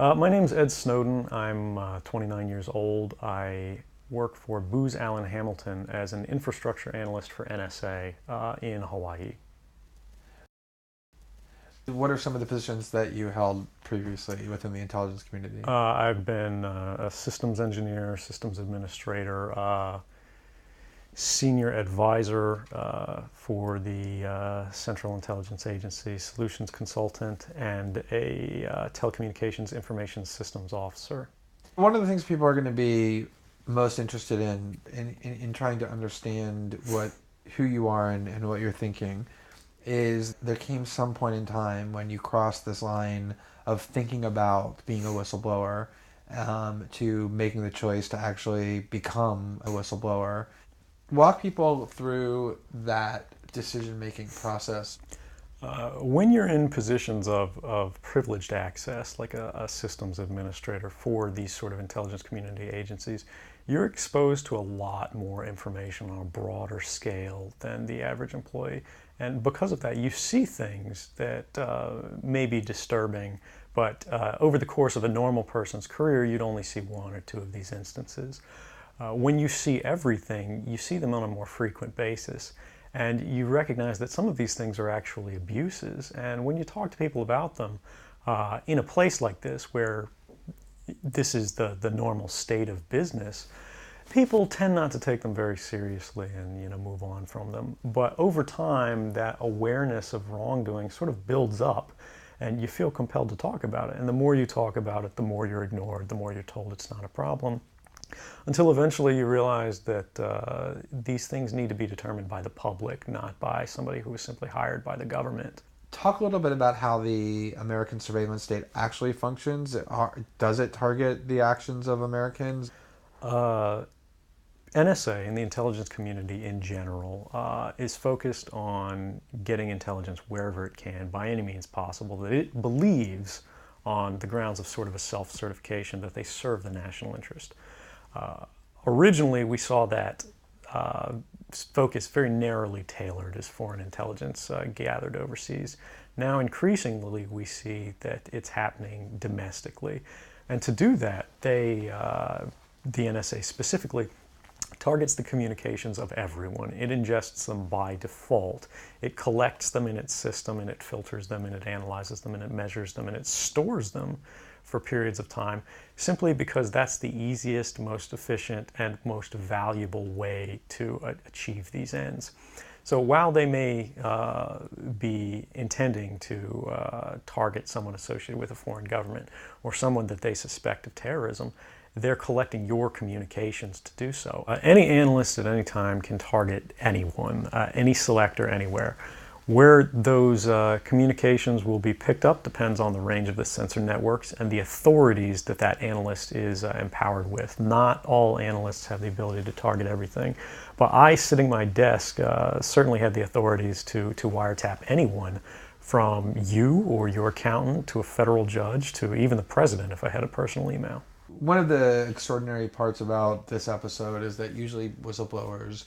My name's Ed Snowden. I'm 29 years old. I work for Booz Allen Hamilton as an infrastructure analyst for NSA in Hawaii. What are some of the positions that you held previously within the intelligence community? I've been a systems engineer, systems administrator, senior advisor for the Central Intelligence Agency, solutions consultant, and a telecommunications information systems officer. One of the things people are going to be most interested in trying to understand who you are and what you're thinking is there came some point in time when you crossed this line of thinking about being a whistleblower to making the choice to actually become a whistleblower. Walk people through that decision-making process. When you're in positions of privileged access, like a systems administrator for these sort of intelligence community agencies, you're exposed to a lot more information on a broader scale than the average employee. And because of that, you see things that may be disturbing, but over the course of a normal person's career, you'd only see one or two of these instances. When you see everything, you see them on a more frequent basis. And you recognize that some of these things are actually abuses. And when you talk to people about them, in a place like this where this is the normal state of business, people tend not to take them very seriously and move on from them. But over time, that awareness of wrongdoing sort of builds up, and you feel compelled to talk about it. And the more you talk about it, the more you're ignored, the more you're told it's not a problem, until eventually you realize that these things need to be determined by the public, not by somebody who was simply hired by the government. Talk a little bit about how the American surveillance state actually functions. Does it target the actions of Americans? NSA and the intelligence community in general is focused on getting intelligence wherever it can by any means possible that it believes, on the grounds of sort of a self-certification, that they serve the national interest. Originally, we saw that focus very narrowly tailored as foreign intelligence gathered overseas. Now, increasingly, we see that it's happening domestically. And to do that, the NSA specifically targets the communications of everyone. It ingests them by default. It collects them in its system, and it filters them, and it analyzes them, and it measures them, and it stores them for periods of time, simply because that's the easiest, most efficient, and most valuable way to achieve these ends. So while they may be intending to target someone associated with a foreign government or someone that they suspect of terrorism, they're collecting your communications to do so. Any analyst at any time can target anyone, any selector, anywhere. Where those communications will be picked up depends on the range of the sensor networks and the authorities that that analyst is empowered with. Not all analysts have the ability to target everything, but I, sitting at my desk, certainly had the authorities to wiretap anyone, from you or your accountant to a federal judge to even the president if I had a personal email. One of the extraordinary parts about this episode is that usually whistleblowers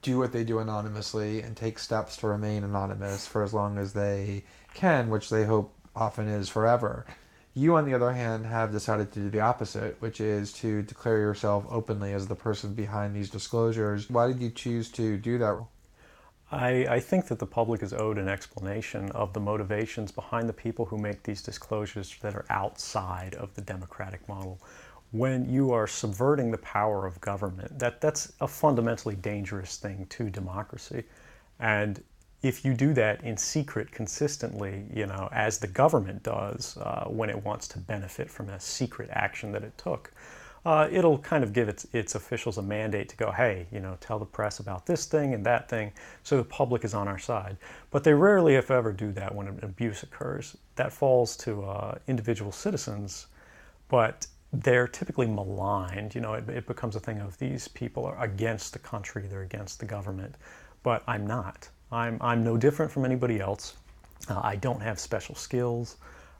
do what they do anonymously and take steps to remain anonymous for as long as they can, which they hope often is forever. You, on the other hand, have decided to do the opposite, which is to declare yourself openly as the person behind these disclosures. Why did you choose to do that? I think that the public is owed an explanation of the motivations behind the people who make these disclosures that are outside of the democratic model. When you are subverting the power of government, that's a fundamentally dangerous thing to democracy. And if you do that in secret consistently, as the government does when it wants to benefit from a secret action that it took, it'll kind of give its officials a mandate to go, hey, tell the press about this thing and that thing, so the public is on our side. But they rarely, if ever, do that when an abuse occurs. That falls to individual citizens, but they're typically maligned. It becomes a thing of these people are against the country, they're against the government. But I'm not. I'm no different from anybody else. I don't have special skills.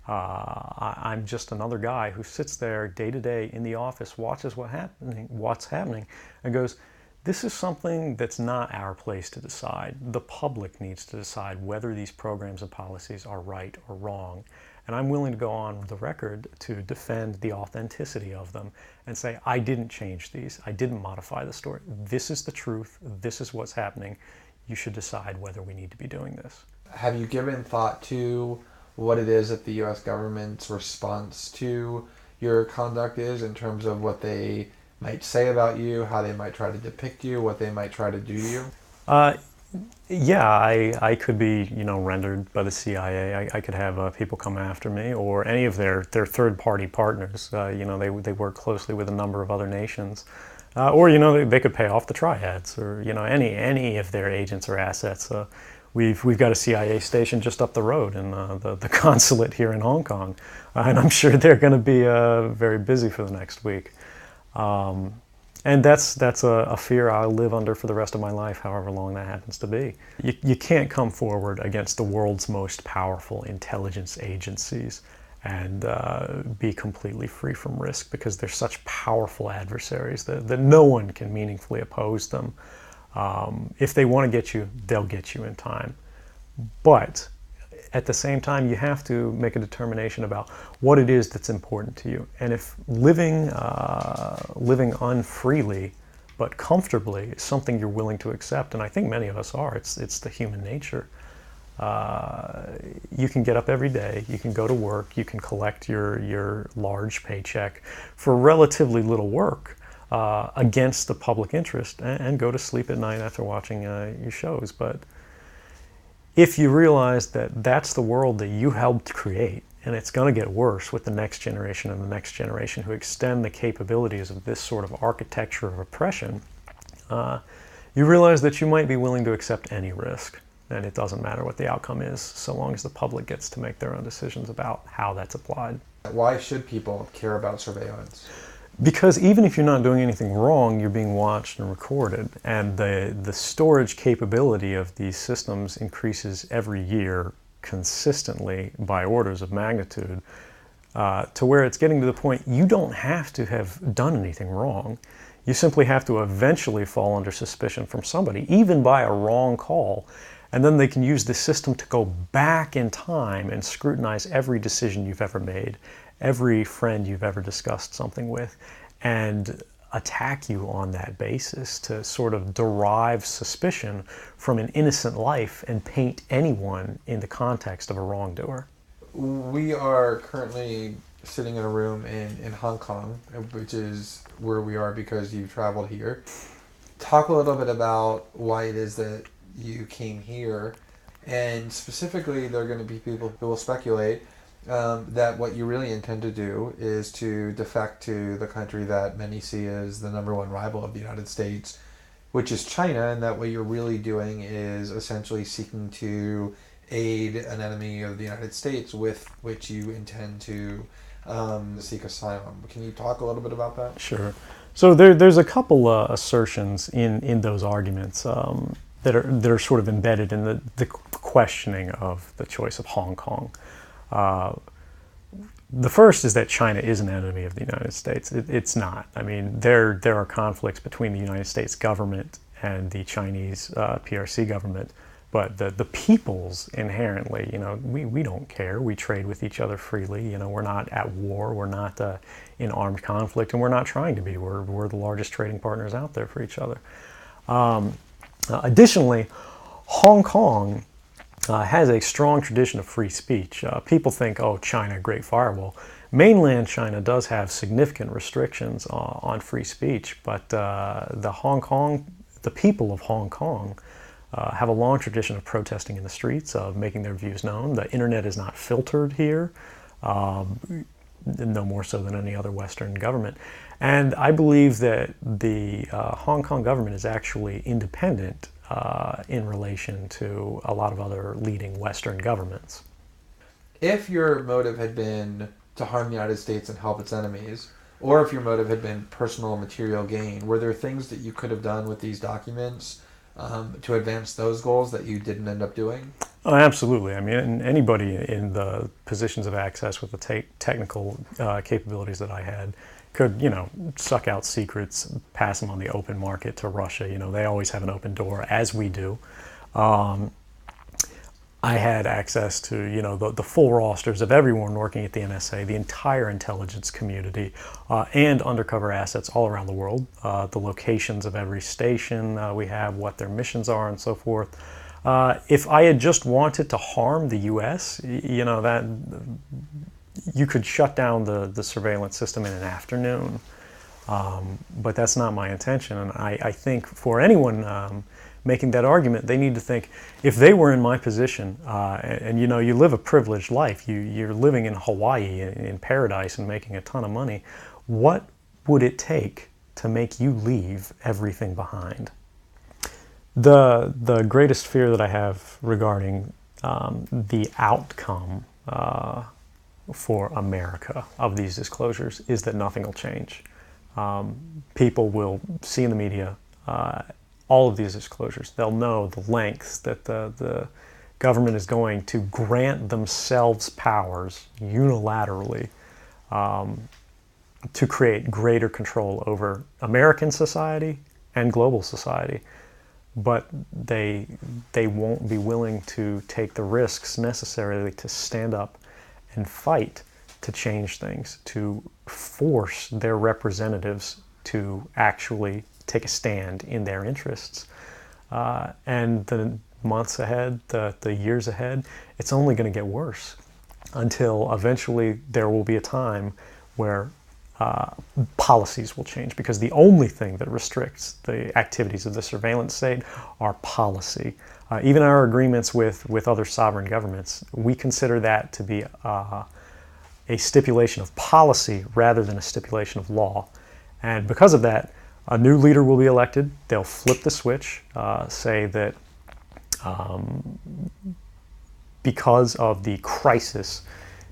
I'm just another guy who sits there day to day in the office, watches what's happening, and goes, this is something that's not our place to decide. The public needs to decide whether these programs and policies are right or wrong. And I'm willing to go on the record to defend the authenticity of them and say, I didn't change these. I didn't modify the story. This is the truth. This is what's happening. You should decide whether we need to be doing this. Have you given thought to what it is that the U.S. government's response to your conduct is, in terms of what they might say about you, how they might try to depict you, what they might try to do to you? Yeah, I could be, rendered by the CIA. I could have people come after me, or any of their third-party partners. They work closely with a number of other nations, or they could pay off the triads, or any of their agents or assets. We've got a CIA station just up the road in the consulate here in Hong Kong, and I'm sure they're going to be very busy for the next week. And that's a fear I'll live under for the rest of my life, however long that happens to be. You can't come forward against the world's most powerful intelligence agencies and be completely free from risk, because they're such powerful adversaries that no one can meaningfully oppose them. If they want to get you, they'll get you in time. But at the same time, you have to make a determination about what it is that's important to you. And if living unfreely but comfortably is something you're willing to accept, and I think many of us are, it's the human nature. You can get up every day, you can go to work, you can collect your large paycheck for relatively little work against the public interest, and go to sleep at night after watching your shows. But if you realize that that's the world that you helped create, and it's going to get worse with the next generation and the next generation who extend the capabilities of this sort of architecture of oppression, you realize that you might be willing to accept any risk. And it doesn't matter what the outcome is, so long as the public gets to make their own decisions about how that's applied. Why should people care about surveillance? Because even if you're not doing anything wrong, you're being watched and recorded. And the storage capability of these systems increases every year consistently by orders of magnitude, to where it's getting to the point you don't have to have done anything wrong. You simply have to eventually fall under suspicion from somebody, even by a wrong call. And then they can use the system to go back in time and scrutinize every decision you've ever made, every friend you've ever discussed something with, and attack you on that basis to sort of derive suspicion from an innocent life and paint anyone in the context of a wrongdoer. We are currently sitting in a room in Hong Kong, which is where we are because you traveled here. Talk a little bit about why it is that you came here, and specifically there are going to be people who will speculate that what you really intend to do is to defect to the country that many see as the number one rival of the United States, which is China, and that what you're really doing is essentially seeking to aid an enemy of the United States with which you intend to seek asylum. Can you talk a little bit about that? Sure. So there's a couple assertions in those arguments that are sort of embedded in the questioning of the choice of Hong Kong. The first is that China is an enemy of the United States. It's not. I mean, there are conflicts between the United States government and the Chinese PRC government, but the peoples inherently, we don't care. We trade with each other freely. We're not at war. We're not in armed conflict, and we're not trying to be. We're the largest trading partners out there for each other. Additionally, Hong Kong has a strong tradition of free speech. People think, oh, China, great firewall. Mainland China does have significant restrictions on free speech, but the people of Hong Kong have a long tradition of protesting in the streets, of making their views known. The internet is not filtered here, no more so than any other Western government. And I believe that the Hong Kong government is actually independent in relation to a lot of other leading Western governments. If your motive had been to harm the United States and help its enemies, or if your motive had been personal material gain, were there things that you could have done with these documents to advance those goals that you didn't end up doing? Oh, absolutely. I mean, anybody in the positions of access with the technical capabilities that I had could, suck out secrets, pass them on the open market to Russia. They always have an open door, as we do. I had access to, the full rosters of everyone working at the NSA, the entire intelligence community, and undercover assets all around the world, the locations of every station we have, what their missions are, and so forth. If I had just wanted to harm the U.S., that you could shut down the surveillance system in an afternoon. But that's not my intention, and I think for anyone making that argument, they need to think, if they were in my position, and you live a privileged life, you're living in Hawaii in paradise and making a ton of money, what would it take to make you leave everything behind? The greatest fear that I have regarding the outcome for America of these disclosures is that nothing will change. People will see in the media all of these disclosures. They'll know the lengths that the government is going to grant themselves powers unilaterally to create greater control over American society and global society. But they won't be willing to take the risks necessarily to stand up and fight to change things, to force their representatives to actually take a stand in their interests. And the months ahead, the years ahead, it's only going to get worse until eventually there will be a time where policies will change, because the only thing that restricts the activities of the surveillance state are policy. Even our agreements with other sovereign governments, we consider that to be a stipulation of policy rather than a stipulation of law. And because of that, a new leader will be elected. They'll flip the switch, say that because of the crisis,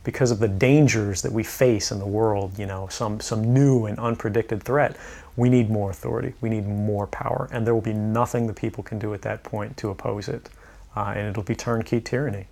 because of the dangers that we face in the world, some new and unpredicted threat, we need more authority, we need more power, and there will be nothing the people can do at that point to oppose it, and it'll be turnkey tyranny.